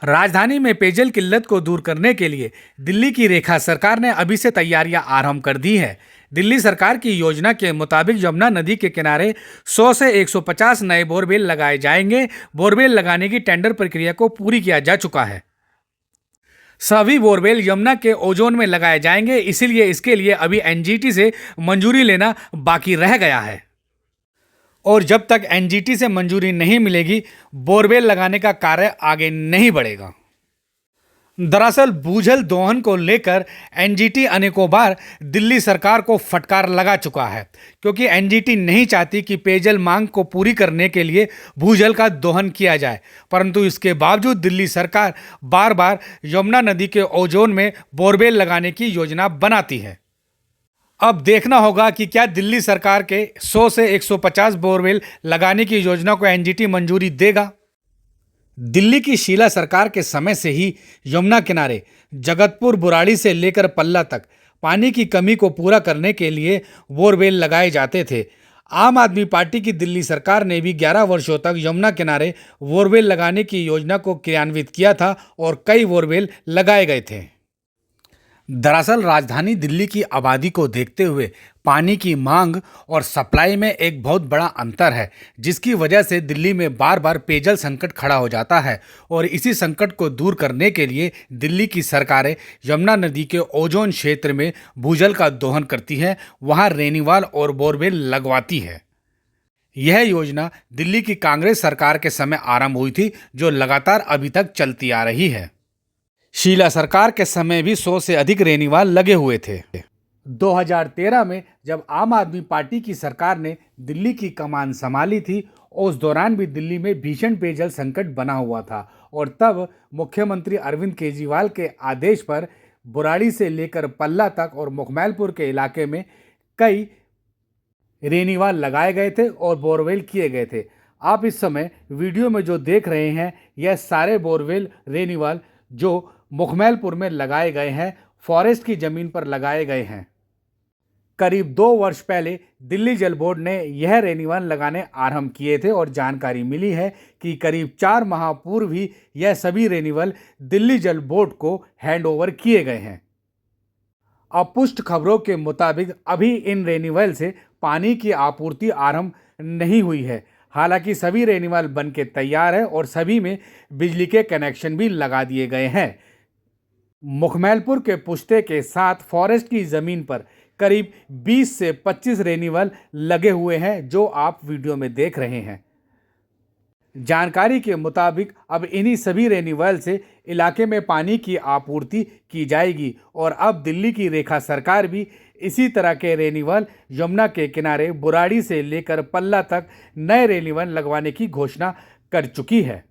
राजधानी में पेयजल किल्लत को दूर करने के लिए दिल्ली की रेखा सरकार ने अभी से तैयारियां आरंभ कर दी है। दिल्ली सरकार की योजना के मुताबिक यमुना नदी के किनारे 100 से 150 नए बोरवेल लगाए जाएंगे। बोरवेल लगाने की टेंडर प्रक्रिया को पूरी किया जा चुका है। सभी बोरवेल यमुना के ओजोन में लगाए जाएंगे, इसीलिए इसके लिए अभी एनजीटी से मंजूरी लेना बाकी रह गया है और जब तक एनजीटी से मंजूरी नहीं मिलेगी, बोरवेल लगाने का कार्य आगे नहीं बढ़ेगा। दरअसल भूजल दोहन को लेकर एनजीटी अनेकों बार दिल्ली सरकार को फटकार लगा चुका है, क्योंकि एनजीटी नहीं चाहती कि पेयजल मांग को पूरी करने के लिए भूजल का दोहन किया जाए। परंतु इसके बावजूद दिल्ली सरकार बार बार यमुना नदी के ओजोन में बोरवेल लगाने की योजना बनाती है। अब देखना होगा कि क्या दिल्ली सरकार के 100 से 150 बोरवेल लगाने की योजना को एनजीटी मंजूरी देगा। दिल्ली की शीला सरकार के समय से ही यमुना किनारे जगतपुर बुराड़ी से लेकर पल्ला तक पानी की कमी को पूरा करने के लिए बोरवेल लगाए जाते थे। आम आदमी पार्टी की दिल्ली सरकार ने भी 11 वर्षों तक यमुना किनारे बोरवेल लगाने की योजना को क्रियान्वित किया था और कई बोरवेल लगाए गए थे। दरअसल राजधानी दिल्ली की आबादी को देखते हुए पानी की मांग और सप्लाई में एक बहुत बड़ा अंतर है, जिसकी वजह से दिल्ली में बार बार पेयजल संकट खड़ा हो जाता है और इसी संकट को दूर करने के लिए दिल्ली की सरकारें यमुना नदी के ओजोन क्षेत्र में भूजल का दोहन करती है, वहां रेनीवाल और बोरवेल लगवाती है। यह योजना दिल्ली की कांग्रेस सरकार के समय आरंभ हुई थी, जो लगातार अभी तक चलती आ रही है। शीला सरकार के समय भी 100 से अधिक रेनीवाल लगे हुए थे। 2013 में जब आम आदमी पार्टी की सरकार ने दिल्ली की कमान संभाली थी, उस दौरान भी दिल्ली में भीषण पेयजल संकट बना हुआ था और तब मुख्यमंत्री अरविंद केजरीवाल के आदेश पर बुराड़ी से लेकर पल्ला तक और मुखमैलपुर के इलाके में कई रेनीवाल लगाए गए थे और बोरवेल किए गए थे। आप इस समय वीडियो में जो देख रहे हैं, यह सारे बोरवेल रेनीवाल जो मुखमैलपुर में लगाए गए हैं, फॉरेस्ट की जमीन पर लगाए गए हैं। करीब 2 वर्ष पहले दिल्ली जल बोर्ड ने यह रेनीवाल लगाने आरंभ किए थे और जानकारी मिली है कि करीब 4 माह पूर्व ही यह सभी रेनीवाल दिल्ली जल बोर्ड को हैंडओवर किए गए हैं। अब पुष्ट खबरों के मुताबिक अभी इन रेनीवाल से पानी की आपूर्ति आरंभ नहीं हुई है। हालांकि सभी रेनीवाल बन के तैयार है और सभी में बिजली के कनेक्शन भी लगा दिए गए हैं। मुखमैलपुर के पुश्ते के साथ फॉरेस्ट की ज़मीन पर करीब 20 से 25 रेनीवाल लगे हुए हैं, जो आप वीडियो में देख रहे हैं। जानकारी के मुताबिक अब इन्हीं सभी रेनीवाल से इलाके में पानी की आपूर्ति की जाएगी और अब दिल्ली की रेखा सरकार भी इसी तरह के रेनीवाल यमुना के किनारे बुराड़ी से लेकर पल्ला तक नए रेनीवाल लगवाने की घोषणा कर चुकी है।